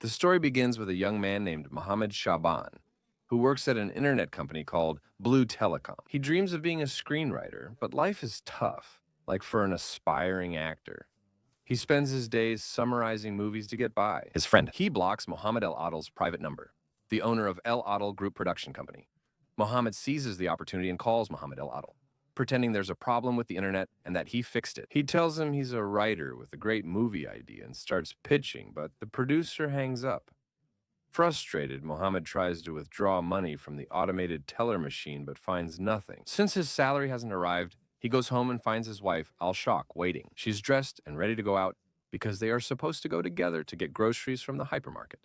The story begins with a young man named Mohamed Shaban, who works at an internet company called Blue Telecom. He dreams of being a screenwriter, but life is tough, like for an aspiring actor. He spends his days summarizing movies to get by. His friend, he blocks Mohammed El Adil's private number, the owner of El Adil Group Production Company. Mohammed seizes the opportunity and calls Mohammed El Adil, pretending there's a problem with the internet and that he fixed it. He tells him he's a writer with a great movie idea and starts pitching, but the producer hangs up. Frustrated, Mohammed tries to withdraw money from the automated teller machine but finds nothing. Since his salary hasn't arrived, he goes home and finds his wife, Al-Shaq, waiting. She's dressed and ready to go out because they are supposed to go together to get groceries from the hypermarket.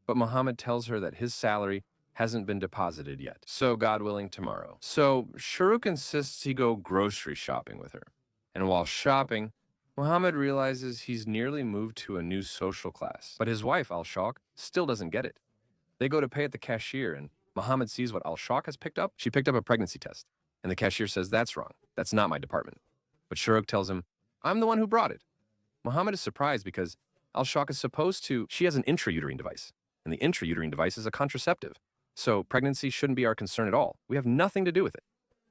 But Mohammed tells her that his salary hasn't been deposited yet, so God willing, tomorrow. So Sharuk insists he go grocery shopping with her. And while shopping, Mohammed realizes he's nearly moved to a new social class. But his wife, Al-Shaq, still doesn't get it. They go to pay at the cashier, and Mohammed sees what Al-Shaq has picked up. She picked up a pregnancy test, and the cashier says, "That's wrong. That's not my department." But Sharuk tells him, "I'm the one who brought it." Mohammed is surprised because Al-Shaq is supposed to, she has an intrauterine device, and the intrauterine device is a contraceptive. So pregnancy shouldn't be our concern at all. We have nothing to do with it.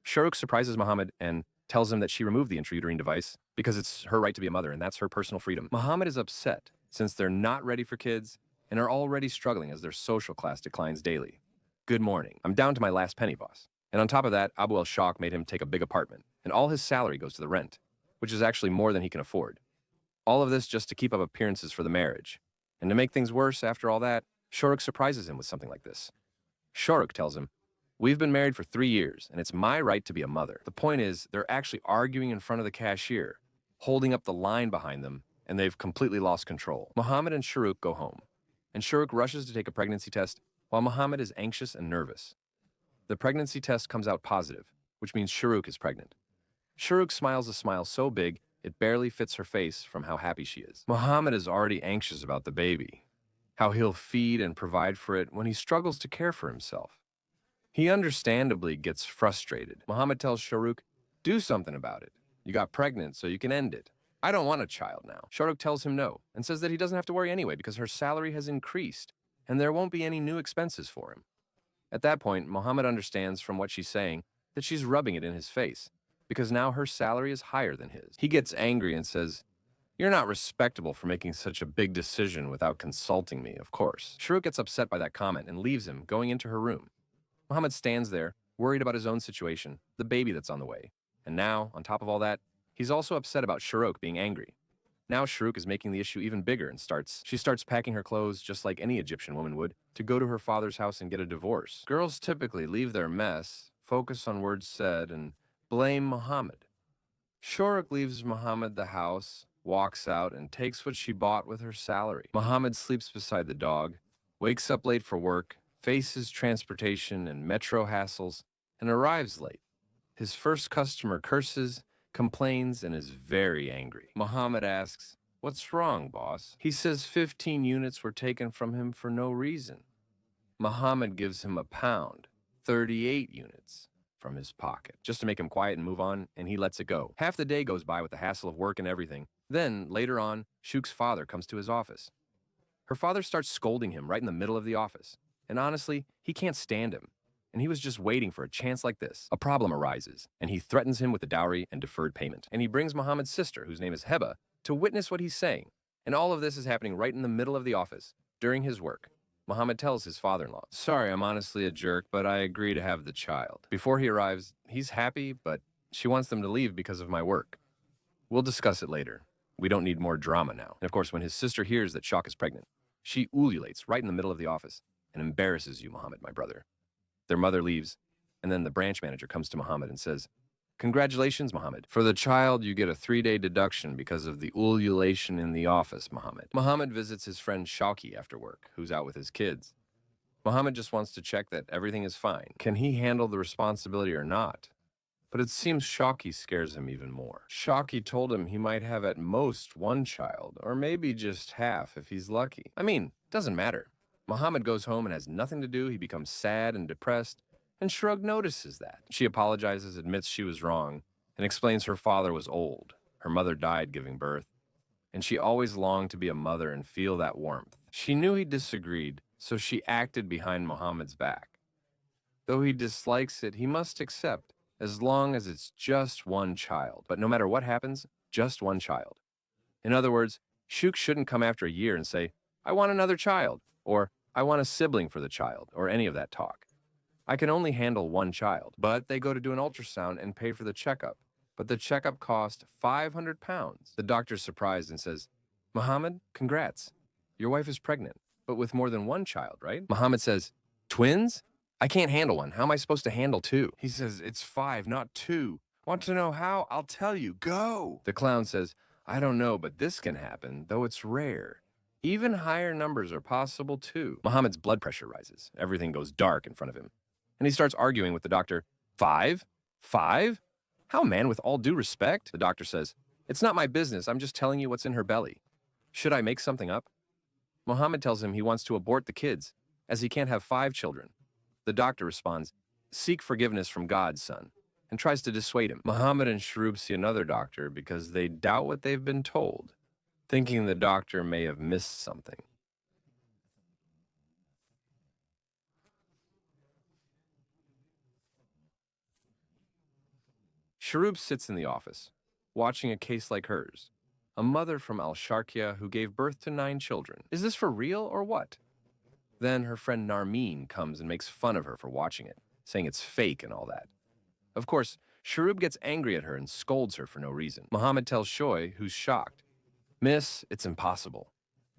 Sharuk surprises Mohammed and tells him that she removed the intrauterine device because it's her right to be a mother, and that's her personal freedom. Mohammed is upset since they're not ready for kids and are already struggling as their social class declines daily. "Good morning. I'm down to my last penny, boss." And on top of that, Abu al-Shaq made him take a big apartment, and all his salary goes to the rent, which is actually more than he can afford. All of this just to keep up appearances for the marriage. And to make things worse, after all that, Sharuk surprises him with something like this. Sharuk tells him, "We've been married for 3 years, and it's my right to be a mother." The point is, they're actually arguing in front of the cashier, holding up the line behind them, and they've completely lost control. Mohammed and Sharuk go home, and Sharuk rushes to take a pregnancy test while Mohammed is anxious and nervous. The pregnancy test comes out positive, which means Sharuk is pregnant. Sharuk smiles a smile so big, it barely fits her face from how happy she is. Mohammed is already anxious about the baby, how he'll feed and provide for it when he struggles to care for himself. He understandably gets frustrated. Mohammed tells Sharuk, "Do something about it. You got pregnant, so you can end it." "I don't want a child now." Sharuk tells him no, and says that he doesn't have to worry anyway because her salary has increased, and there won't be any new expenses for him. At that point, Mohammed understands from what she's saying that she's rubbing it in his face, because now her salary is higher than his. He gets angry and says, "You're not respectable for making such a big decision without consulting me, of course." Sharuk gets upset by that comment and leaves him, going into her room. Mohammed stands there, worried about his own situation, the baby that's on the way. And now, on top of all that, he's also upset about Sharuk being angry. Now Sharuk is making the issue even bigger and she starts packing her clothes just like any Egyptian woman would to go to her father's house and get a divorce. Girls typically leave their mess, focus on words said, and blame Mohammed. Sharuk leaves Mohammed the house, walks out, and takes what she bought with her salary. Mohammed sleeps beside the dog, wakes up late for work, faces transportation and metro hassles, and arrives late. His first customer curses, complains, and is very angry. Mohammed asks, "What's wrong, boss?" He says 15 units were taken from him for no reason. Mohammed gives him a pound, 38 units, from his pocket, just to make him quiet and move on, and he lets it go. Half the day goes by with the hassle of work and everything. Then, later on, Shuk's father comes to his office. Her father starts scolding him right in the middle of the office. And honestly, he can't stand him. And he was just waiting for a chance like this. A problem arises, and he threatens him with a dowry and deferred payment. And he brings Mohammed's sister, whose name is Heba, to witness what he's saying. And all of this is happening right in the middle of the office, during his work. Mohammed tells his father-in-law, "Sorry, I'm honestly a jerk, but I agree to have the child." Before he arrives, he's happy, but she wants them to leave because of my work. We'll discuss it later. We don't need more drama now. And of course, when his sister hears that Shaq is pregnant, she ululates right in the middle of the office and embarrasses you, Mohammed, my brother. Their mother leaves, and then the branch manager comes to Mohammed and says, "Congratulations, Mohammed. For the child, you get a 3-day deduction because of the ululation in the office, Mohammed." Mohammed visits his friend Shawki after work, who's out with his kids. Mohammed just wants to check that everything is fine. Can he handle the responsibility or not? But it seems Shawki scares him even more. Shawki told him he might have at most 1 child, or maybe just half if he's lucky. I mean, doesn't matter. Mohammed goes home and has nothing to do. He becomes sad and depressed, and Shrug notices that. She apologizes, admits she was wrong, and explains her father was old. Her mother died giving birth, and she always longed to be a mother and feel that warmth. She knew he disagreed, so she acted behind Mohammed's back. Though he dislikes it, he must accept, as long as it's just one child. But no matter what happens, just one child. In other words, Shuk shouldn't come after a year and say, I want another child, or I want a sibling for the child, or any of that talk. I can only handle one child. But they go to do an ultrasound and pay for the checkup. But the checkup cost 500 pounds. The doctor's surprised and says, Mohammed, congrats. Your wife is pregnant, but with more than one child, right? Mohammed says, twins? I can't handle one. How am I supposed to handle two? He says, it's 5, not 2. Want to know how? I'll tell you. Go. The clown says, I don't know, but this can happen, though it's rare. Even higher numbers are possible too. Mohammed's blood pressure rises. Everything goes dark in front of him. And he starts arguing with the doctor. 5? 5? How, man, with all due respect? The doctor says, it's not my business. I'm just telling you what's in her belly. Should I make something up? Mohammed tells him he wants to abort the kids, as he can't have 5 children. The doctor responds, seek forgiveness from God, son, and tries to dissuade him. Mohammed and Sharub see another doctor because they doubt what they've been told, thinking the doctor may have missed something. Sharub sits in the office, watching a case like hers. A mother from Al-Sharqiya who gave birth to 9 children. Is this for real or what? Then her friend Narmeen comes and makes fun of her for watching it, saying it's fake and all that. Of course, Sharub gets angry at her and scolds her for no reason. Mohammed tells Shoy, who's shocked, Miss, it's impossible.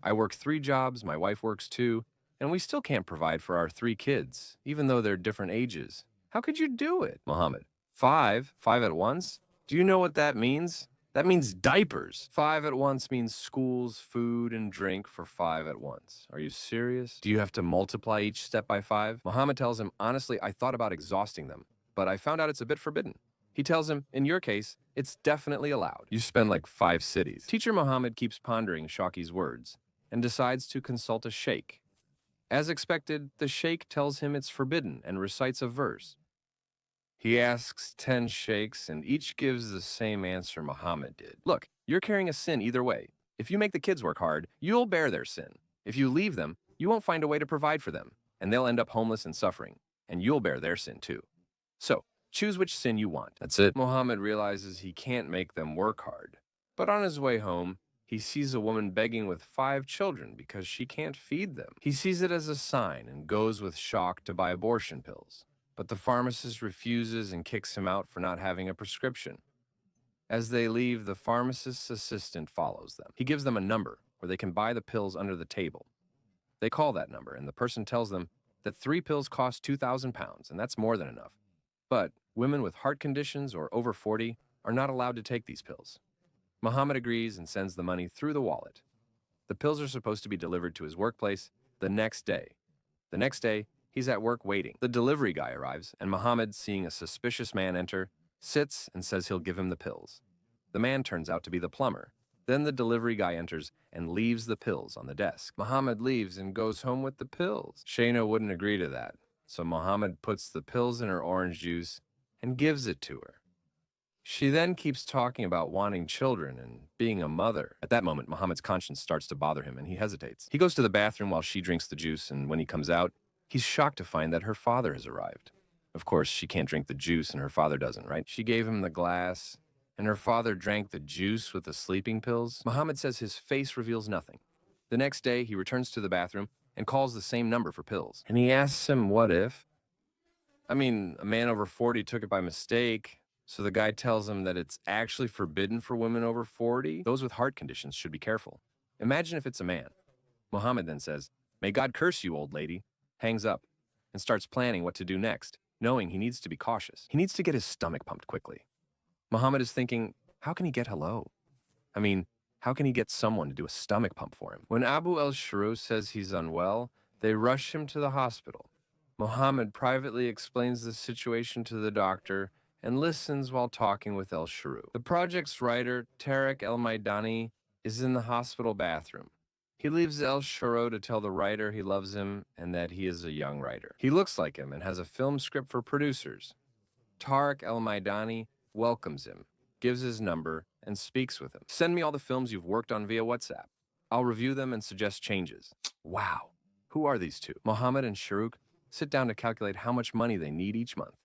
I work 3 jobs, my wife works 2, and we still can't provide for our 3 kids, even though they're different ages. How could you do it? Mohammed, 5? 5 at once? Do you know what that means? That means diapers. 5 at once means schools, food, and drink for 5 at once. Are you serious? Do you have to multiply each step by 5? Mohammed tells him, honestly, I thought about exhausting them, but I found out it's a bit forbidden. He tells him, in your case, it's definitely allowed. You spend like 5 cities. Teacher Mohammed keeps pondering Shaki's words and decides to consult a sheikh. As expected, the sheikh tells him it's forbidden and recites a verse. He asks 10 sheikhs, and each gives the same answer Mohammed did. Look, you're carrying a sin either way. If you make the kids work hard, you'll bear their sin. If you leave them, you won't find a way to provide for them, and they'll end up homeless and suffering, and you'll bear their sin too. So, choose which sin you want. That's it. Mohammed realizes he can't make them work hard. But on his way home, he sees a woman begging with 5 children because she can't feed them. He sees it as a sign and goes with shock to buy abortion pills. But the pharmacist refuses and kicks him out for not having a prescription. As they leave, the pharmacist's assistant follows them. He gives them a number where they can buy the pills under the table. They call that number, and the person tells them that 3 pills cost 2,000 pounds, and that's more than enough. But women with heart conditions or over 40 are not allowed to take these pills. Mohammed agrees and sends the money through the wallet. The pills are supposed to be delivered to his workplace the next day. The next day, he's at work waiting. The delivery guy arrives, and Mohammed, seeing a suspicious man enter, sits and says he'll give him the pills. The man turns out to be the plumber. Then the delivery guy enters and leaves the pills on the desk. Mohammed leaves and goes home with the pills. Shayna wouldn't agree to that, so Mohammed puts the pills in her orange juice and gives it to her. She then keeps talking about wanting children and being a mother. At that moment, Mohammed's conscience starts to bother him, and he hesitates. He goes to the bathroom while she drinks the juice, and when he comes out, he's shocked to find that her father has arrived. Of course, she can't drink the juice, and her father doesn't, right? She gave him the glass, and her father drank the juice with the sleeping pills. Mohammed says his face reveals nothing. The next day, he returns to the bathroom and calls the same number for pills. And he asks him, what if? A man over 40 took it by mistake. So the guy tells him that it's actually forbidden for women over 40. Those with heart conditions should be careful. Imagine if it's a man. Mohammed then says, may God curse you, old lady, hangs up, and starts planning what to do next, knowing he needs to be cautious. He needs to get his stomach pumped quickly. Mohammed is thinking, how can he get hello? How can he get someone to do a stomach pump for him? When Abu el-Shuru says he's unwell, they rush him to the hospital. Mohammed privately explains the situation to the doctor and listens while talking with el-Shuru. The project's writer, Tarek El-Maidani, is in the hospital bathroom. He leaves el-Shuru to tell the writer he loves him and that he is a young writer. He looks like him and has a film script for producers. Tarek El-Maidani welcomes him, gives his number, and speaks with him. Send me all the films you've worked on via WhatsApp. I'll review them and suggest changes. Wow. Who are these two? Mohammed and Sharuk sit down to calculate how much money they need each month,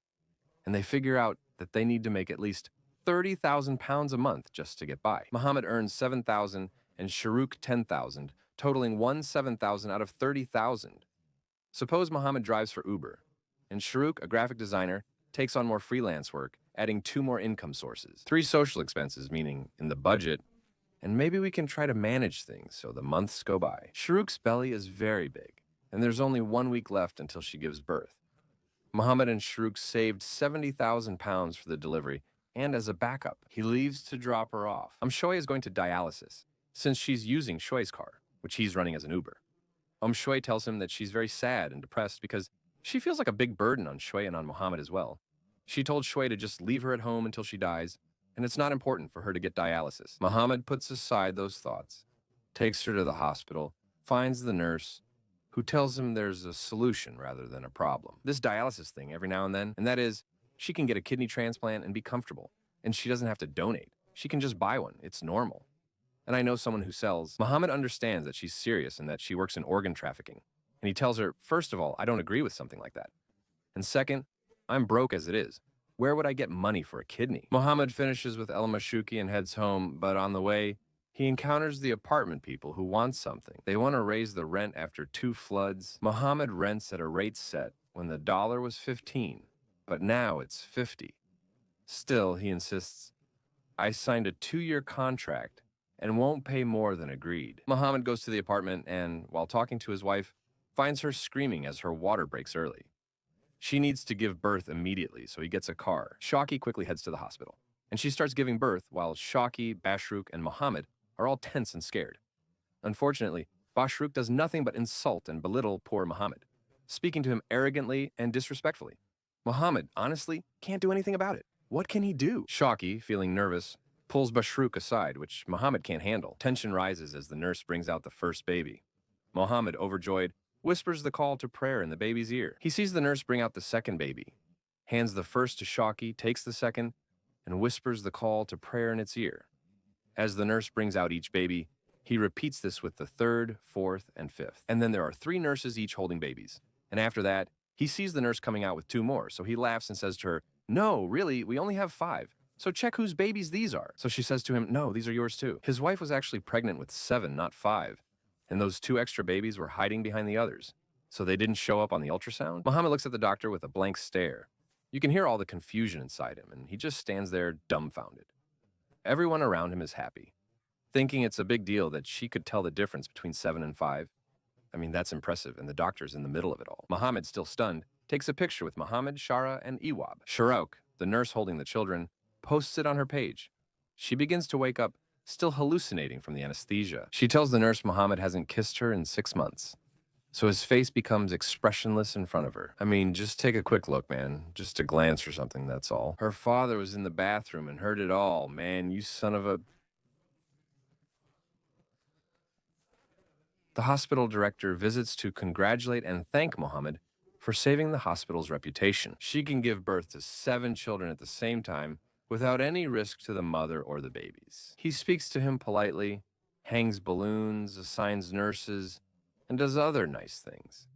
and they figure out that they need to make at least 30,000 pounds a month just to get by. Mohammed earns 7,000 and Sharuk 10,000, totaling 7,000 out of 30,000. Suppose Mohammed drives for Uber, and Sharuk, a graphic designer, takes on more freelance work, adding 2 more income sources. 3 social expenses, meaning in the budget, and maybe we can try to manage things so the months go by. Sharuk's belly is very big, and there's only 1 week left until she gives birth. Mohammed and Sharuk saved 70,000 pounds for the delivery, and as a backup, he leaves to drop her off. Shoy is going to dialysis, since she's using Shoy's car, which he's running as an Uber. Shoy tells him that she's very sad and depressed because she feels like a big burden on Shoy and on Mohammed as well. She told Shoy to just leave her at home until she dies, and it's not important for her to get dialysis. Mohammed puts aside those thoughts, takes her to the hospital, finds the nurse, who tells him there's a solution rather than a problem. This dialysis thing every now and then, and that is, she can get a kidney transplant and be comfortable, and she doesn't have to donate. She can just buy one. It's normal. And I know someone who sells. Mohammed understands that she's serious and that she works in organ trafficking. And he tells her, first of all, I don't agree with something like that. And second, I'm broke as it is. Where would I get money for a kidney? Mohammed finishes with El Mashuki and heads home, but on the way, he encounters the apartment people who want something. They want to raise the rent after 2 floods. Mohammed rents at a rate set when the dollar was 15, but now it's 50. Still, he insists, I signed a 2-year contract and won't pay more than agreed. Mohammed goes to the apartment and, while talking to his wife, finds her screaming as her water breaks early. She needs to give birth immediately, so he gets a car. Shaki quickly heads to the hospital, and she starts giving birth while Shaki, Bashruk, and Mohammed are all tense and scared. Unfortunately, Bashruk does nothing but insult and belittle poor Mohammed, speaking to him arrogantly and disrespectfully. Mohammed, honestly, can't do anything about it. What can he do? Shaki, feeling nervous, pulls Bashruk aside, which Mohammed can't handle. Tension rises as the nurse brings out the first baby. Mohammed, overjoyed, whispers the call to prayer in the baby's ear. He sees the nurse bring out the second baby, hands the first to Shaki, takes the second, and whispers the call to prayer in its ear. As the nurse brings out each baby, he repeats this with the 3rd, 4th, and 5th. And then there are 3 nurses each holding babies. And after that, he sees the nurse coming out with 2 more, so he laughs and says to her, no, really, we only have 5. So check whose babies these are. So she says to him, no, these are yours too. His wife was actually pregnant with 7, not 5. And those 2 extra babies were hiding behind the others. So they didn't show up on the ultrasound? Mohammed looks at the doctor with a blank stare. You can hear all the confusion inside him, and he just stands there dumbfounded. Everyone around him is happy, thinking it's a big deal that she could tell the difference between 7 and 5. I mean, that's impressive, and the doctor's in the middle of it all. Mohammed, still stunned, takes a picture with Mohammed, Shara, and Iwab. Sharauk, the nurse holding the children, posts it on her page. She begins to wake up, still hallucinating from the anesthesia. She tells the nurse Mohammed hasn't kissed her in 6 months. So his face becomes expressionless in front of her. I mean, just take a quick look, man. Just a glance or something, that's all. Her father was in the bathroom and heard it all. Man, you son of a... The hospital director visits to congratulate and thank Mohammed for saving the hospital's reputation. She can give birth to 7 children at the same time without any risk to the mother or the babies. He speaks to him politely, hangs balloons, assigns nurses, and does other nice things.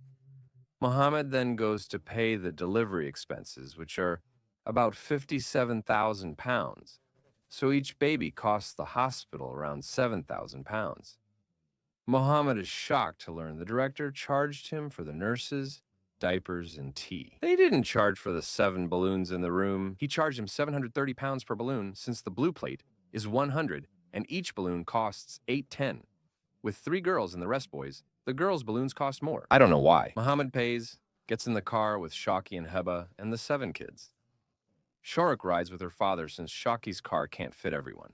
Mohammed then goes to pay the delivery expenses, which are about 57,000 pounds. So each baby costs the hospital around 7,000 pounds. Mohammed is shocked to learn the director charged him for the nurses, diapers, and tea. They didn't charge for the 7 balloons in the room. He charged him 730 pounds per balloon since the blue plate is 100 and each balloon costs 810. With 3 girls and the rest boys, the girls' balloons cost more. I don't know why. Mohammed pays, gets in the car with Shaki and Heba and the 7 kids. Shorak rides with her father since Shaki's car can't fit everyone.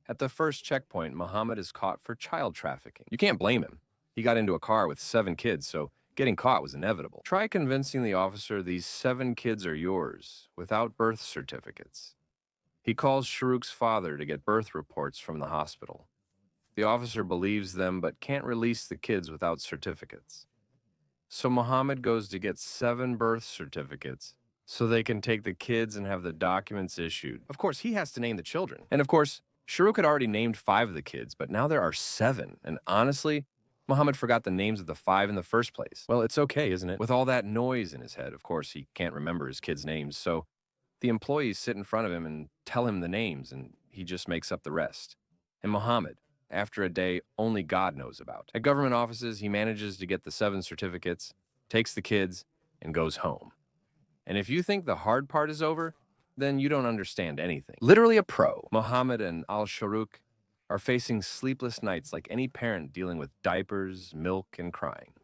At the first checkpoint, Mohammed is caught for child trafficking. You can't blame him. He got into a car with 7 kids, so getting caught was inevitable. Try convincing the officer these 7 kids are yours without birth certificates. He calls Sharuk's father to get birth reports from the hospital. The officer believes them but can't release the kids without certificates. So Mohammed goes to get 7 birth certificates so they can take the kids and have the documents issued. Of course, he has to name the children. And of course, Sharuk had already named 5 of the kids, but now there are 7. And honestly, Mohammed forgot the names of the 5 in the first place. Well, it's okay, isn't it? With all that noise in his head, of course, he can't remember his kids' names, so the employees sit in front of him and tell him the names, and he just makes up the rest. And Mohammed, after a day only God knows about. At government offices, he manages to get the 7 certificates, takes the kids, and goes home. And if you think the hard part is over, then you don't understand anything. Literally a pro. Mohammed and Al-Sharouk are facing sleepless nights like any parent dealing with diapers, milk, and crying.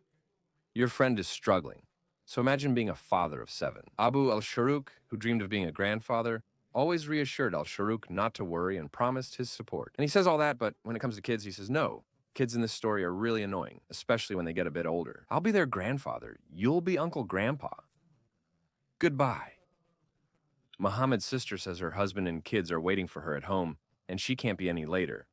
Your friend is struggling. So imagine being a father of 7. Abu al-Sharouk, who dreamed of being a grandfather, always reassured al-Sharouk not to worry and promised his support. And he says all that, but when it comes to kids, he says, no. Kids in this story are really annoying, especially when they get a bit older. I'll be their grandfather. You'll be Uncle Grandpa. Goodbye. Mohammed's sister says her husband and kids are waiting for her at home, and she can't be any later.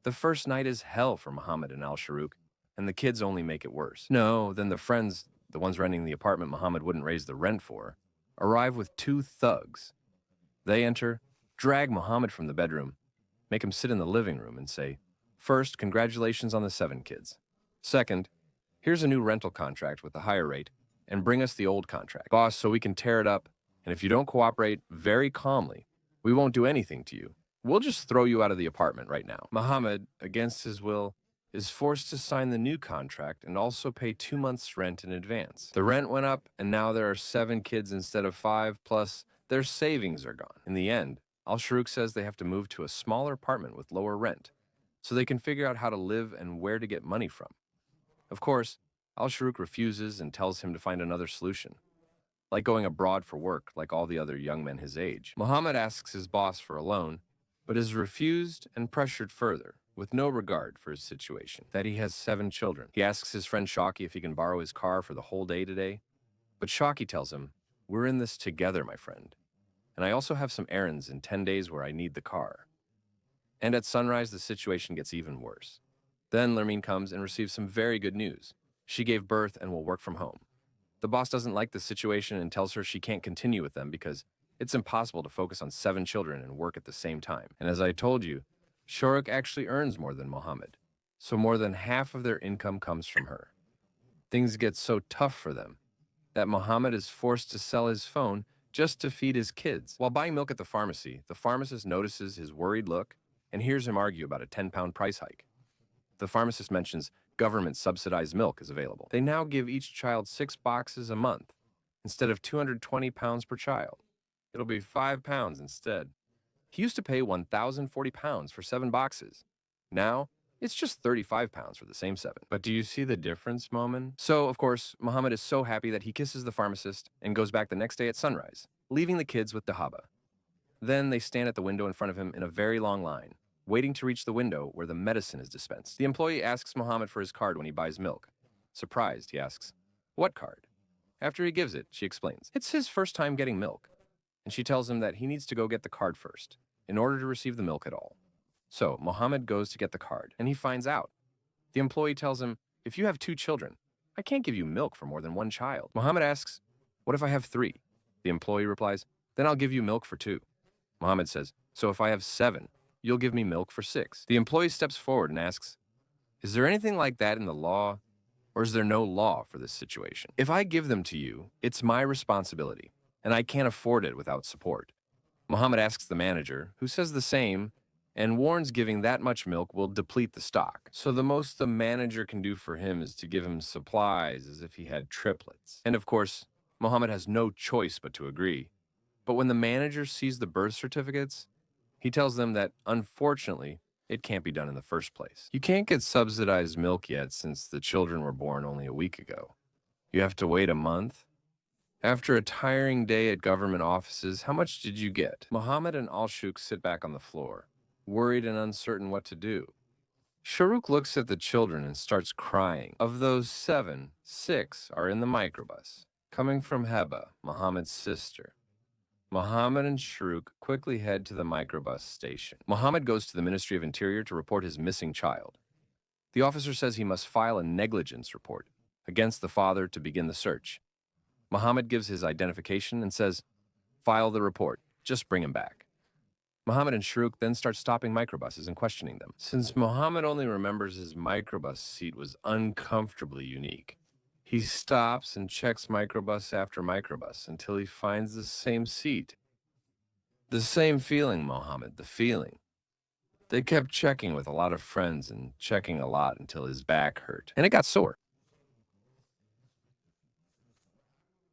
The first night is hell for Mohammed and al-Sharouk, and the kids only make it worse. No, then the friends, the ones renting the apartment Mohammed wouldn't raise the rent for, arrive with 2 thugs. They enter, drag Mohammed from the bedroom, make him sit in the living room and say, first, congratulations on the 7 kids. Second, here's a new rental contract with a higher rate, and bring us the old contract, boss, so we can tear it up, and if you don't cooperate very calmly, we won't do anything to you. We'll just throw you out of the apartment right now. Mohammed, against his will, is forced to sign the new contract and also pay 2 months' rent in advance. The rent went up, and now there are 7 kids instead of 5, plus their savings are gone. In the end, al-Sharouk says they have to move to a smaller apartment with lower rent, so they can figure out how to live and where to get money from. Of course, al-Sharouk refuses and tells him to find another solution, like going abroad for work like all the other young men his age. Mohammed asks his boss for a loan, but is refused and pressured further, with no regard for his situation, that he has 7 children. He asks his friend Shaki if he can borrow his car for the whole day today, but Shaki tells him, we're in this together, my friend, and I also have some errands in 10 days where I need the car. And at sunrise, the situation gets even worse. Then Lermine comes and receives some very good news. She gave birth and will work from home. The boss doesn't like the situation and tells her she can't continue with them because it's impossible to focus on 7 children and work at the same time. And as I told you, Sharouk actually earns more than Mohammed, so more than half of their income comes from her. Things get so tough for them that Mohammed is forced to sell his phone just to feed his kids. While buying milk at the pharmacy, the pharmacist notices his worried look and hears him argue about a 10-pound price hike. The pharmacist mentions government-subsidized milk is available. They now give each child 6 boxes a month instead of 220 pounds per child. It'll be 5 pounds instead. He used to pay 1,040 pounds for 7 boxes. Now, it's just 35 pounds for the same 7. But do you see the difference, Mohamed? So, of course, Mohammed is so happy that he kisses the pharmacist and goes back the next day at sunrise, leaving the kids with Dahaba. Then they stand at the window in front of him in a very long line, waiting to reach the window where the medicine is dispensed. The employee asks Mohammed for his card when he buys milk. Surprised, he asks, "What card?" After he gives it, she explains, it's his first time getting milk, and she tells him that he needs to go get the card first, in order to receive the milk at all. So, Mohammed goes to get the card, and he finds out. The employee tells him, if you have 2 children, I can't give you milk for more than 1 child. Mohammed asks, what if I have 3? The employee replies, then I'll give you milk for 2. Mohammed says, so if I have 7, you'll give me milk for 6. The employee steps forward and asks, is there anything like that in the law, or is there no law for this situation? If I give them to you, it's my responsibility, and I can't afford it without support. Mohammed asks the manager, who says the same, and warns giving that much milk will deplete the stock. So the most the manager can do for him is to give him supplies as if he had triplets. And of course, Mohammed has no choice but to agree. But when the manager sees the birth certificates, he tells them that, unfortunately, it can't be done in the first place. You can't get subsidized milk yet since the children were born only a week ago. You have to wait a month. After a tiring day at government offices, how much did you get? Mohammed and Al-Sharouk sit back on the floor, worried and uncertain what to do. Sharouk looks at the children and starts crying. Of those 7, 6 are in the microbus, coming from Heba, Mohammed's sister. Mohammed and Sharouk quickly head to the microbus station. Mohammed goes to the Ministry of Interior to report his missing child. The officer says he must file a negligence report against the father to begin the search. Mohammed gives his identification and says, file the report, just bring him back. Mohammed and Sharuk then start stopping microbuses and questioning them. Since Mohammed only remembers his microbus seat was uncomfortably unique, he stops and checks microbus after microbus until he finds the same seat. The same feeling, Mohammed, the feeling. They kept checking with a lot of friends and checking a lot until his back hurt, and it got sore.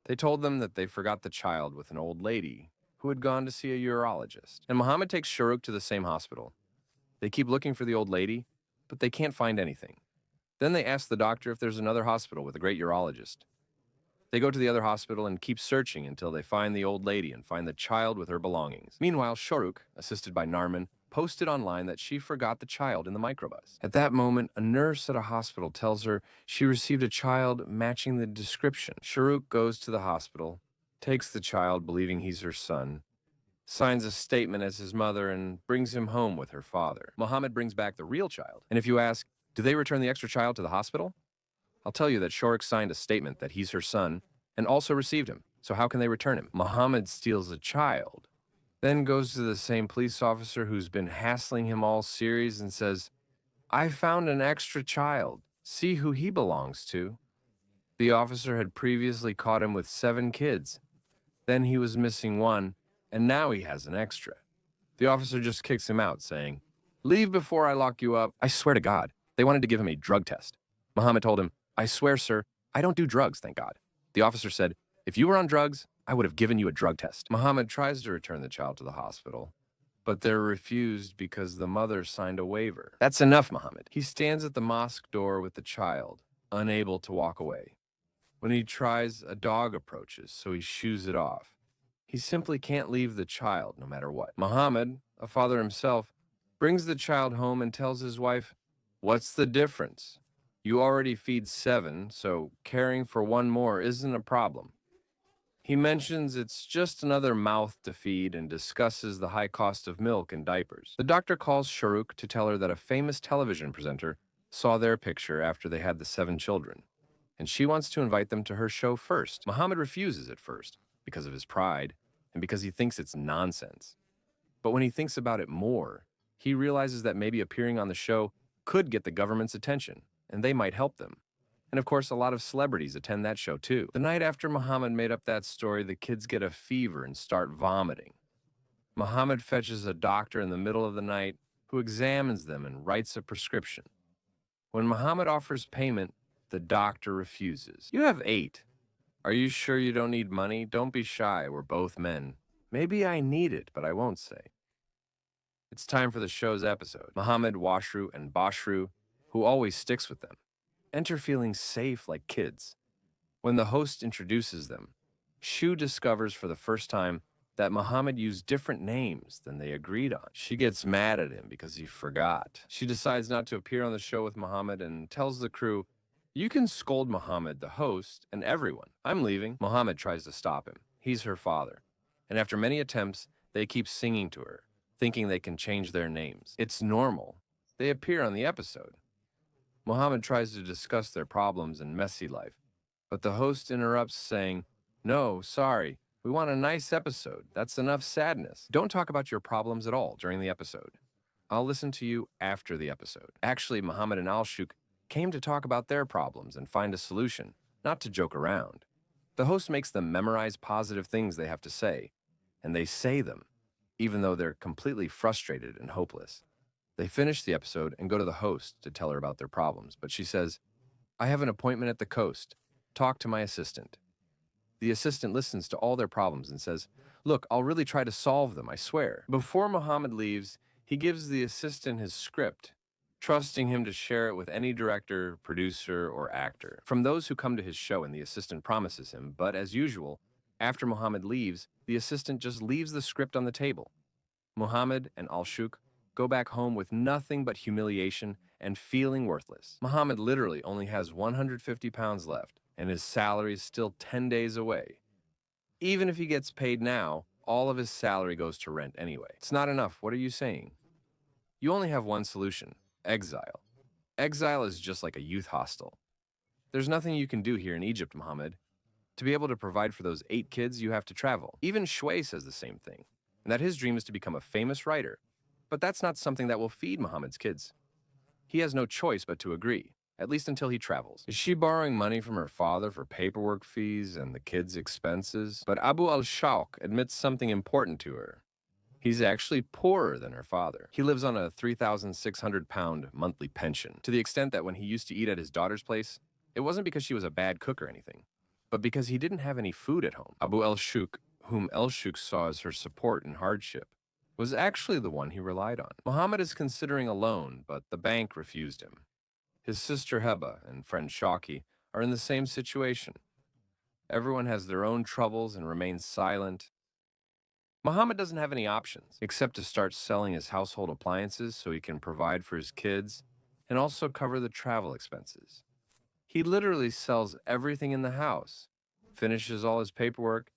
They told them that they forgot the child with an old lady who had gone to see a urologist. And Mohammed takes Sharuk to the same hospital. They keep looking for the old lady, but they can't find anything. Then they ask the doctor if there's another hospital with a great urologist. They go to the other hospital and keep searching until they find the old lady and find the child with her belongings. Meanwhile, Sharuk, assisted by Narman, posted online that she forgot the child in the microbus. At that moment, a nurse at a hospital tells her she received a child matching the description. Sharuk goes to the hospital, takes the child believing he's her son, signs a statement as his mother, and brings him home with her father. Mohammed brings back the real child. And if you ask, do they return the extra child to the hospital? I'll tell you that Sharuk signed a statement that he's her son and also received him. So how can they return him? Mohammed steals a child, then goes to the same police officer who's been hassling him all series and says, I found an extra child. See who he belongs to. The officer had previously caught him with 7 kids. Then he was missing one, and now he has an extra. The officer just kicks him out, saying, leave before I lock you up. I swear to God, they wanted to give him a drug test. Mohammed told him, I swear, sir, I don't do drugs, thank God. The officer said, if you were on drugs, I would have given you a drug test. Mohammed tries to return the child to the hospital, but they're refused because the mother signed a waiver. That's enough, Mohammed. He stands at the mosque door with the child, unable to walk away. When he tries, a dog approaches, so he shoos it off. He simply can't leave the child, no matter what. Mohammed, a father himself, brings the child home and tells his wife, what's the difference? You already feed 7, so caring for one more isn't a problem. He mentions it's just another mouth to feed and discusses the high cost of milk and diapers. The doctor calls Sharuk to tell her that a famous television presenter saw their picture after they had the 7 children, and she wants to invite them to her show first. Mohammed refuses at first because of his pride and because he thinks it's nonsense. But when he thinks about it more, he realizes that maybe appearing on the show could get the government's attention, and they might help them. And of course, a lot of celebrities attend that show too. The night after Mohammed made up that story, the kids get a fever and start vomiting. Mohammed fetches a doctor in the middle of the night who examines them and writes a prescription. When Mohammed offers payment, the doctor refuses. You have 8. Are you sure you don't need money? Don't be shy, we're both men. Maybe I need it, but I won't say. It's time for the show's episode. Mohammed, Washru, and Bashru, who always sticks with them, enter feeling safe like kids. When the host introduces them, Shu discovers for the first time that Mohammed used different names than they agreed on. She gets mad at him because he forgot. She decides not to appear on the show with Mohammed and tells the crew, you can scold Mohammed, the host, and everyone. I'm leaving. Mohammed tries to stop him. He's her father. And after many attempts, they keep singing to her, thinking they can change their names. It's normal. They appear on the episode. Mohammed tries to discuss their problems and messy life, but the host interrupts saying, no, sorry, we want a nice episode. That's enough sadness. Don't talk about your problems at all during the episode. I'll listen to you after the episode. Actually, Mohammed and Al-Shuk came to talk about their problems and find a solution, not to joke around. The host makes them memorize positive things they have to say, and they say them, even though they're completely frustrated and hopeless. They finish the episode and go to the host to tell her about their problems, but she says, I have an appointment at the coast. Talk to my assistant. The assistant listens to all their problems and says, look, I'll really try to solve them, I swear. Before Mohammed leaves, he gives the assistant his script, trusting him to share it with any director, producer, or actor. From those who come to his show, and the assistant promises him, but as usual, after Mohammed leaves, the assistant just leaves the script on the table. Mohammed and Al-Shuk go back home with nothing but humiliation and feeling worthless. Mohammed literally only has 150 pounds left, and his salary is still 10 days away. Even if he gets paid now, all of his salary goes to rent anyway. It's not enough. What are you saying? You only have one solution: exile. Exile is just like a youth hostel. There's nothing you can do here in Egypt, Mohammed. To be able to provide for those 8 kids, you have to travel. Even Shui says the same thing. and that his dream is to become a famous writer. But that's not something that will feed Mohammed's kids. He has no choice but to agree, at least until he travels. Is she borrowing money from her father for paperwork fees and the kids' expenses? But Abu al-Shawk admits something important to her. He's actually poorer than her father. He lives on a 3,600-pound monthly pension, to the extent that when he used to eat at his daughter's place, it wasn't because she was a bad cook or anything, but because he didn't have any food at home. Abu al-Shuk, whom el-Shuk saw as her support in hardship, was actually the one he relied on. Mohammed is considering a loan, but the bank refused him. His sister Heba and friend Shaki are in the same situation. Everyone has their own troubles and remains silent. Mohammed doesn't have any options except to start selling his household appliances so he can provide for his kids and also cover the travel expenses. He literally sells everything in the house, finishes all his paperwork,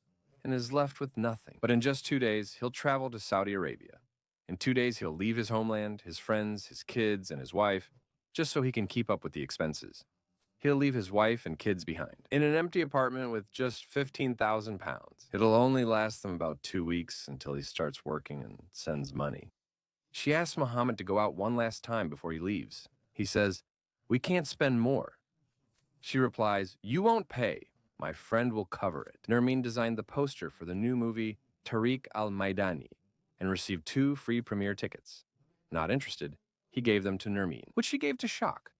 and is left with nothing. But in just 2 days, he'll travel to Saudi Arabia. In 2 days, he'll leave his homeland, his friends, his kids, and his wife, just so he can keep up with the expenses. He'll leave his wife and kids behind in an empty apartment with just 15,000 pounds. It'll only last them about 2 weeks until he starts working and sends money. She asks Mohammed to go out one last time before he leaves. He says, "We can't spend more." She replies, "You won't pay. My friend will cover it." Nermeen designed the poster for the new movie Tariq al-Maidani and received 2 free premiere tickets. Not interested, he gave them to Nermeen, which she gave to Shak.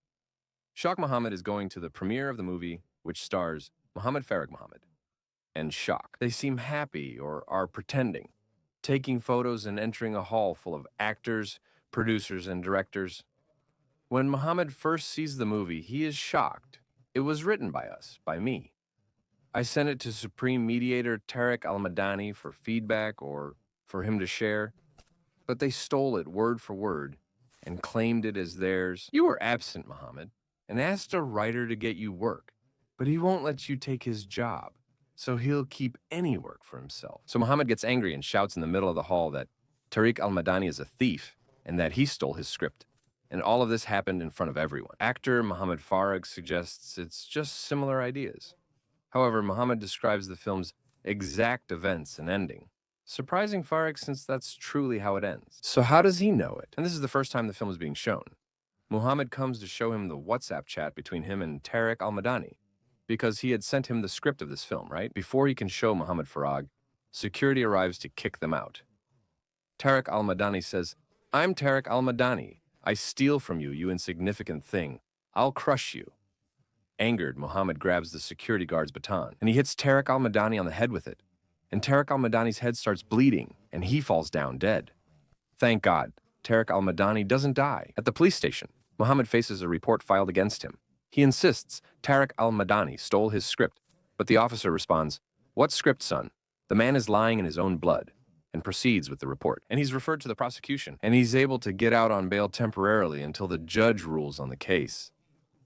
Shak Mohammed is going to the premiere of the movie, which stars Mohammed Farag Mohammed and Shak. They seem happy or are pretending, taking photos and entering a hall full of actors, producers, and directors. When Mohammed first sees the movie, he is shocked. It was written by us, by me. I sent it to Supreme Mediator Tariq al-Madani for feedback or for him to share, but they stole it word for word and claimed it as theirs. You were absent, Mohammed, and asked a writer to get you work, but he won't let you take his job, so he'll keep any work for himself. So Mohammed gets angry and shouts in the middle of the hall that Tariq al-Madani is a thief and that he stole his script. And all of this happened in front of everyone. Actor Mohammed Farag suggests it's just similar ideas. However, Mohammed describes the film's exact events and ending, surprising Farag since that's truly how it ends. So how does he know it? And this is the first time the film is being shown. Muhammad comes to show him the WhatsApp chat between him and Tariq al-Madani, because he had sent him the script of this film, right? Before he can show Mohammed Farag, security arrives to kick them out. Tariq al-Madani says, "I'm Tariq al-Madani. I steal from you, you insignificant thing. I'll crush you." Angered, Mohammed grabs the security guard's baton, and he hits Tariq al-Madani on the head with it. And Tariq al-Madani's head starts bleeding, and he falls down dead. Thank God, Tariq al-Madani doesn't die. At the police station, Mohammed faces a report filed against him. He insists Tariq al-Madani stole his script, but the officer responds, "What script, son? The man is lying in his own blood," and proceeds with the report. And he's referred to the prosecution, and he's able to get out on bail temporarily until the judge rules on the case.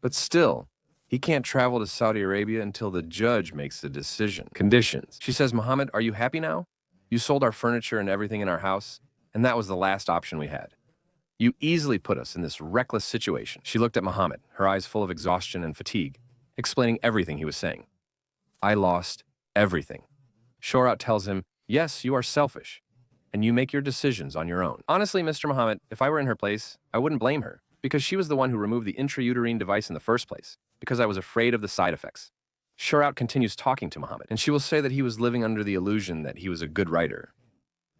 But still, he can't travel to Saudi Arabia until the judge makes the decision. Conditions. She says, "Mohammed, are you happy now? You sold our furniture and everything in our house, and that was the last option we had. You easily put us in this reckless situation." She looked at Mohammed, her eyes full of exhaustion and fatigue, explaining everything he was saying. "I lost everything." Shorat tells him, "Yes, you are selfish, and you make your decisions on your own." Honestly, Mr. Mohammed, if I were in her place, I wouldn't blame her, because she was the one who removed the intrauterine device in the first place, because I was afraid of the side effects. Shorat continues talking to Mohammed, and she will say that he was living under the illusion that he was a good writer.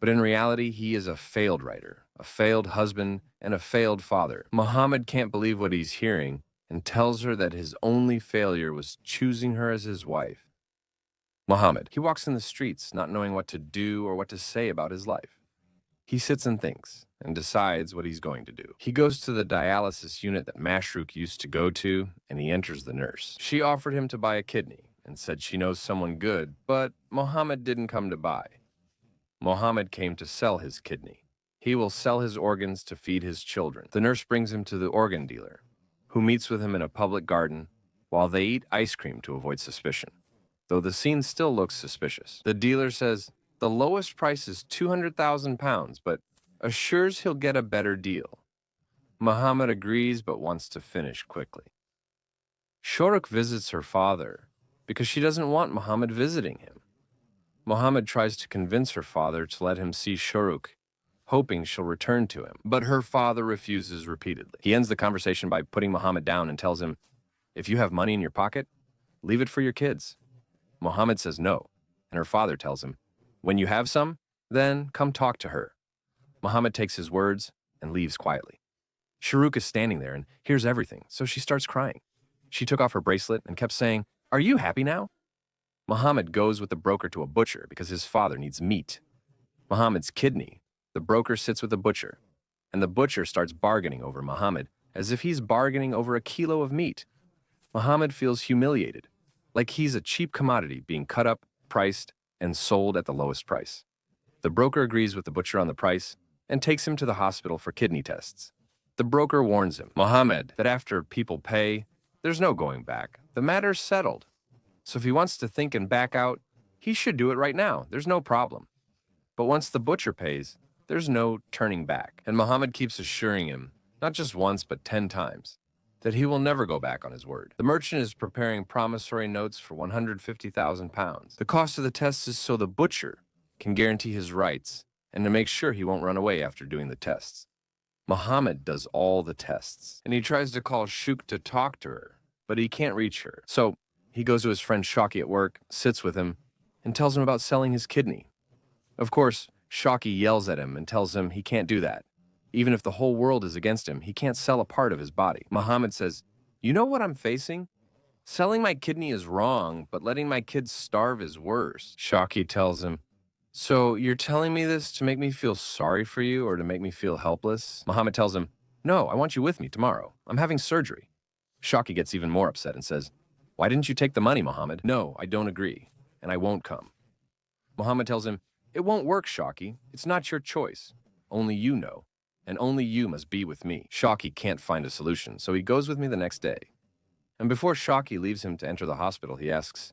But in reality, he is a failed writer, a failed husband, and a failed father. Mohammed can't believe what he's hearing and tells her that his only failure was choosing her as his wife. Mohammed. He walks in the streets, not knowing what to do or what to say about his life. He sits and thinks and decides what he's going to do. He goes to the dialysis unit that Mashruk used to go to, and he enters the nurse. She offered him to buy a kidney and said she knows someone good, but Mohammed didn't come to buy. Mohammed came to sell his kidney. He will sell his organs to feed his children. The nurse brings him to the organ dealer, who meets with him in a public garden while they eat ice cream to avoid suspicion, though the scene still looks suspicious. The dealer says the lowest price is 200,000 pounds, but assures he'll get a better deal. Mohammed agrees but wants to finish quickly. Shoruk visits her father because she doesn't want Mohammed visiting him. Mohammed tries to convince her father to let him see Sharuk, hoping she'll return to him. But her father refuses repeatedly. He ends the conversation by putting Mohammed down and tells him, "If you have money in your pocket, leave it for your kids." Mohammed says no, and her father tells him, "When you have some, then come talk to her." Mohammed takes his words and leaves quietly. Sharuk is standing there and hears everything, so she starts crying. She took off her bracelet and kept saying, "Are you happy now?" Mohammed goes with the broker to a butcher because his father needs meat. Mohammed's kidney. The broker sits with the butcher, and the butcher starts bargaining over Mohammed as if he's bargaining over a kilo of meat. Mohammed feels humiliated, like he's a cheap commodity being cut up, priced, and sold at the lowest price. The broker agrees with the butcher on the price and takes him to the hospital for kidney tests. The broker warns him, Mohammed, that after people pay, there's no going back. The matter's settled. So if he wants to think and back out, he should do it right now. There's no problem. But once the butcher pays, there's no turning back. And Mohammed keeps assuring him, not just once but 10 times, that he will never go back on his word. The merchant is preparing promissory notes for 150,000 pounds. The cost of the tests is so the butcher can guarantee his rights and to make sure he won't run away after doing the tests. Mohammed does all the tests, and he tries to call Shuk to talk to her, but he can't reach her. So he goes to his friend Shaki at work, sits with him, and tells him about selling his kidney. Of course, Shaki yells at him and tells him he can't do that. Even if the whole world is against him, he can't sell a part of his body. Mohammed says, "You know what I'm facing? Selling my kidney is wrong, but letting my kids starve is worse." Shaki tells him, "So you're telling me this to make me feel sorry for you or to make me feel helpless?" Mohammed tells him, "No, I want you with me tomorrow. I'm having surgery." Shaki gets even more upset and says, "Why didn't you take the money, Mohammed?" "No, I don't agree, and I won't come." Mohammed tells him, "It won't work, Shaki. It's not your choice. Only you know, and only you must be with me." Shaki can't find a solution, so he goes with me the next day. And before Shaki leaves him to enter the hospital, he asks,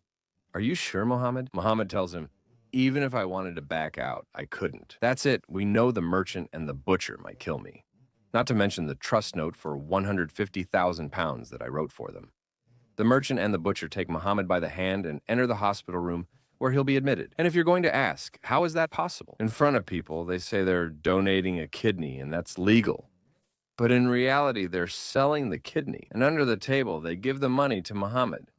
"Are you sure, Mohammed?" Mohammed tells him, "Even if I wanted to back out, I couldn't. That's it. We know the merchant and the butcher might kill me. Not to mention the trust note for 150,000 pounds that I wrote for them." The merchant and the butcher take Mohammed by the hand and enter the hospital room where he'll be admitted. And if you're going to ask, how is that possible? In front of people, they say they're donating a kidney and that's legal. But in reality, they're selling the kidney. And under the table, they give the money to Mohammed.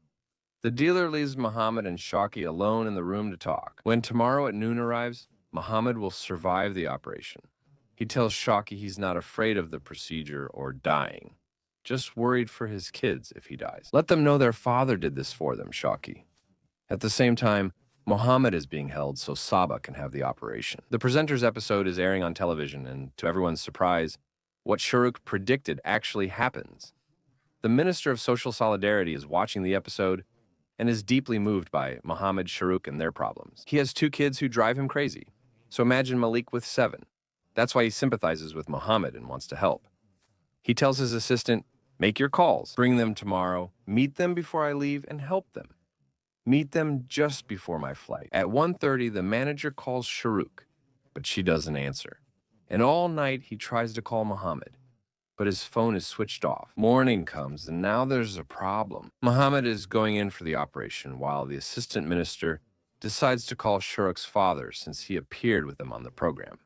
The dealer leaves Mohammed and Shaki alone in the room to talk. When tomorrow at noon arrives, Mohammed will survive the operation. He tells Shaki he's not afraid of the procedure or dying, just worried for his kids if he dies. "Let them know their father did this for them, Shaki." At the same time, Mohammed is being held so Saba can have the operation. The presenter's episode is airing on television, and to everyone's surprise, what Sharuk predicted actually happens. The Minister of Social Solidarity is watching the episode and is deeply moved by Mohammed, Sharuk, and their problems. He has 2 kids who drive him crazy, so imagine Malik with 7. That's why he sympathizes with Mohammed and wants to help. He tells his assistant, "Make your calls, bring them tomorrow, meet them before I leave, and help them. Meet them just before my flight." At 1:30, the manager calls Sharuk, but she doesn't answer. And all night, he tries to call Mohammed, but his phone is switched off. Morning comes, and now there's a problem. Mohammed is going in for the operation, while the assistant minister decides to call Sharuk's father since he appeared with them on the program.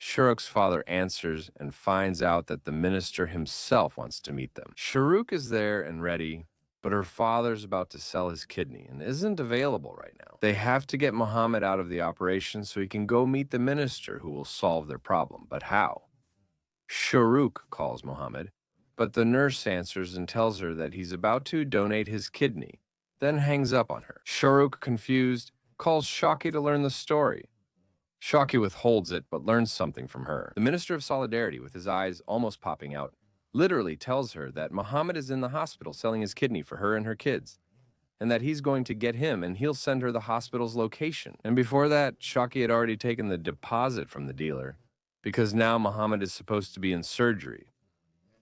Sharuk's father answers and finds out that the minister himself wants to meet them. Sharuk is there and ready, but her father's about to sell his kidney and isn't available right now. They have to get Mohammed out of the operation so he can go meet the minister who will solve their problem. But how? Sharuk calls Mohammed, but the nurse answers and tells her that he's about to donate his kidney, then hangs up on her. Sharuk, confused, calls Shaki to learn the story. Shaki withholds it, but learns something from her. The Minister of Solidarity, with his eyes almost popping out, literally tells her that Mohammed is in the hospital selling his kidney for her and her kids, and that he's going to get him and he'll send her the hospital's location. And before that, Shaki had already taken the deposit from the dealer, because now Mohammed is supposed to be in surgery,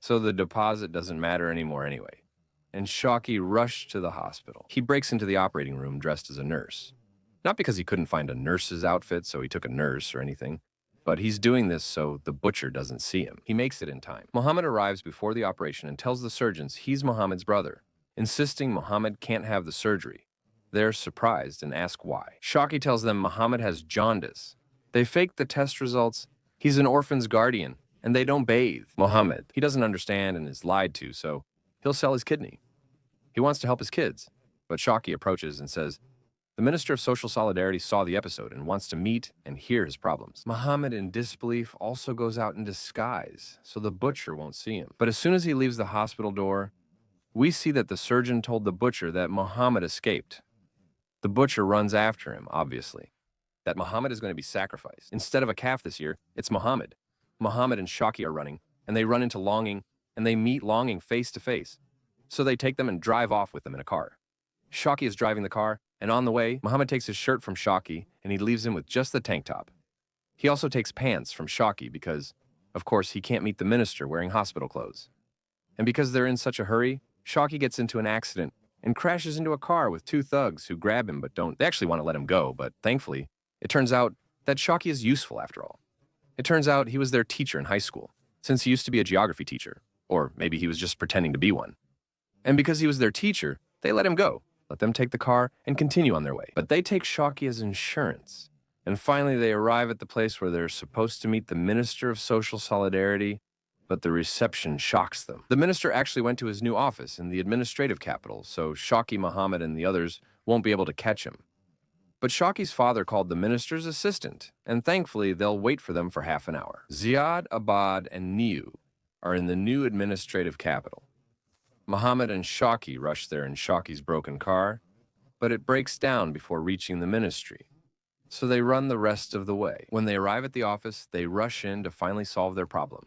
so the deposit doesn't matter anymore anyway. And Shaki rushed to the hospital. He breaks into the operating room dressed as a nurse. Not because he couldn't find a nurse's outfit, so he took a nurse or anything, but he's doing this so the butcher doesn't see him. He makes it in time. Mohammed arrives before the operation and tells the surgeons he's Mohammed's brother, insisting Mohammed can't have the surgery. They're surprised and ask why. Shaki tells them Mohamed has jaundice. They fake the test results. He's an orphan's guardian, and they don't bathe. Mohamed, he doesn't understand and is lied to, so he'll sell his kidney. He wants to help his kids, but Shaki approaches and says, the Minister of Social Solidarity saw the episode and wants to meet and hear his problems. Mohamed, in disbelief, also goes out in disguise, so the butcher won't see him. But as soon as he leaves the hospital door, we see that the surgeon told the butcher that Mohamed escaped. The butcher runs after him, obviously, that Mohamed is going to be sacrificed. Instead of a calf this year, it's Mohamed. Mohamed and Shaki are running, and they run into Longing, and they meet Longing face to face. So they take them and drive off with them in a car. Shaki is driving the car, and on the way, Mohamed takes his shirt from Shaki, and he leaves him with just the tank top. He also takes pants from Shaki because, of course, he can't meet the minister wearing hospital clothes. And because they're in such a hurry, Shaki gets into an accident and crashes into a car with two thugs who grab him but don't. They actually want to let him go, but thankfully, it turns out that Shaki is useful after all. It turns out he was their teacher in high school, since he used to be a geography teacher, or maybe he was just pretending to be one. And because he was their teacher, they let him go. Let them take the car and continue on their way. But they take Shaki as insurance. And finally, they arrive at the place where they're supposed to meet the Minister of Social Solidarity, but the reception shocks them. The minister actually went to his new office in the administrative capital, so Shaki, Mohamed, and the others won't be able to catch him. But Shaki's father called the minister's assistant, and thankfully, they'll wait for them for half an hour. Ziad, Abad, and Niu are in the new administrative capital. Mohamed and Shaki rush there in Shaki's broken car, but it breaks down before reaching the ministry. So they run the rest of the way. When they arrive at the office, they rush in to finally solve their problem.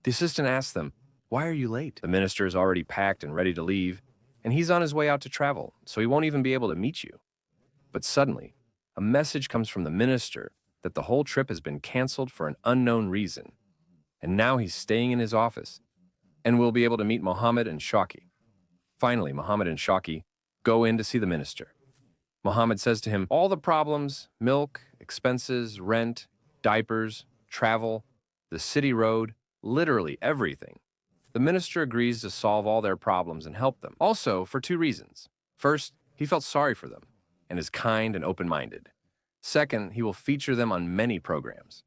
The assistant asks them, "Why are you late?" The minister is already packed and ready to leave, and he's on his way out to travel, so he won't even be able to meet you. But suddenly, a message comes from the minister that the whole trip has been canceled for an unknown reason, and now he's staying in his office and will be able to meet Mohamed and Shaki. Finally, Mohamed and Shaki go in to see the minister. Mohamed says to him, all the problems, milk, expenses, rent, diapers, travel, the city road, literally everything. The minister agrees to solve all their problems and help them. Also, for two reasons. First, he felt sorry for them and is kind and open-minded. Second, he will feature them on many programs.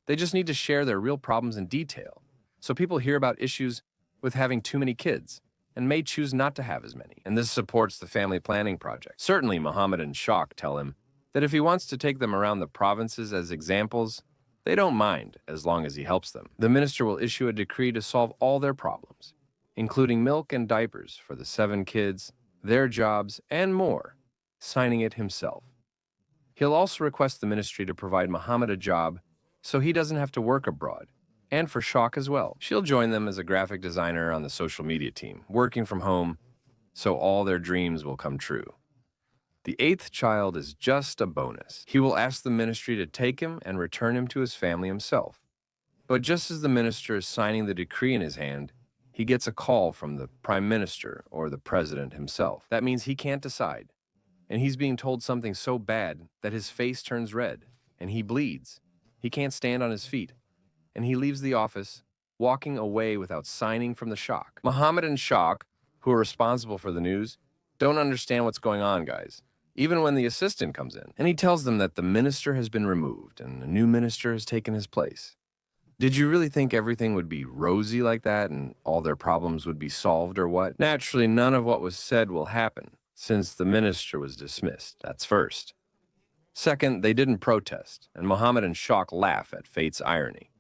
They just need to share their real problems in detail, so people hear about issues with having too many kids and may choose not to have as many. And this supports the family planning project. Certainly, Mohamed and Shak tell him that if he wants to take them around the provinces as examples, they don't mind as long as he helps them. The minister will issue a decree to solve all their problems, including milk and diapers for the 7 kids, their jobs, and more, signing it himself. He'll also request the ministry to provide Mohamed a job so he doesn't have to work abroad, and for Shak as well. She'll join them as a graphic designer on the social media team, working from home, so all their dreams will come true. The 8th child is just a bonus. He will ask the ministry to take him and return him to his family himself. But just as the minister is signing the decree in his hand, he gets a call from the prime minister or the president himself. That means he can't decide, and he's being told something so bad that his face turns red, and he bleeds. He can't stand on his feet, and he leaves the office, walking away without signing from the shock. Mohamed and Shak, who are responsible for the news, don't understand what's going on, guys, even when the assistant comes in, and he tells them that the minister has been removed and a new minister has taken his place. Did you really think everything would be rosy like that and all their problems would be solved or what? Naturally, none of what was said will happen, since the minister was dismissed. That's first. Second, they didn't protest, and Mohamed and Shak laugh at fate's irony.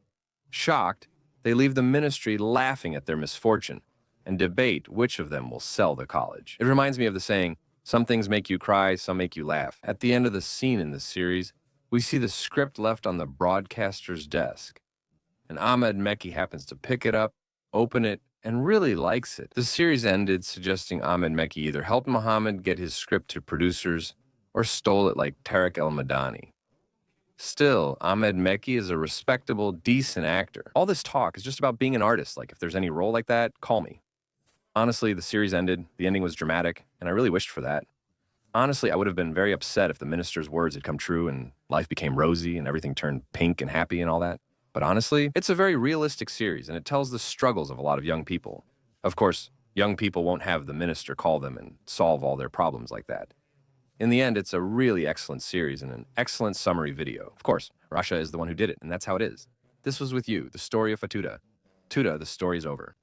Shocked, they leave the ministry laughing at their misfortune and debate which of them will sell the college. It reminds me of the saying, some things make you cry, some make you laugh. At the end of the scene in this series, we see the script left on the broadcaster's desk, and Ahmed Mekki happens to pick it up, open it, and really likes it. The series ended suggesting Ahmed Mekki either helped Mohamed get his script to producers or stole it like Tariq El-Madani. Still, Ahmed Mekki is a respectable, decent actor. All this talk is just about being an artist. Like, if there's any role like that, call me. Honestly, the series ended, the ending was dramatic, and I really wished for that. Honestly, I would have been very upset if the minister's words had come true and life became rosy and everything turned pink and happy and all that. But honestly, it's a very realistic series, and it tells the struggles of a lot of young people. Of course, young people won't have the minister call them and solve all their problems like that. In the end, it's a really excellent series and an excellent summary video. Of course, Russia is the one who did it, and that's how it is. This was with you, the story of Fatuda. Tuda, the story's over.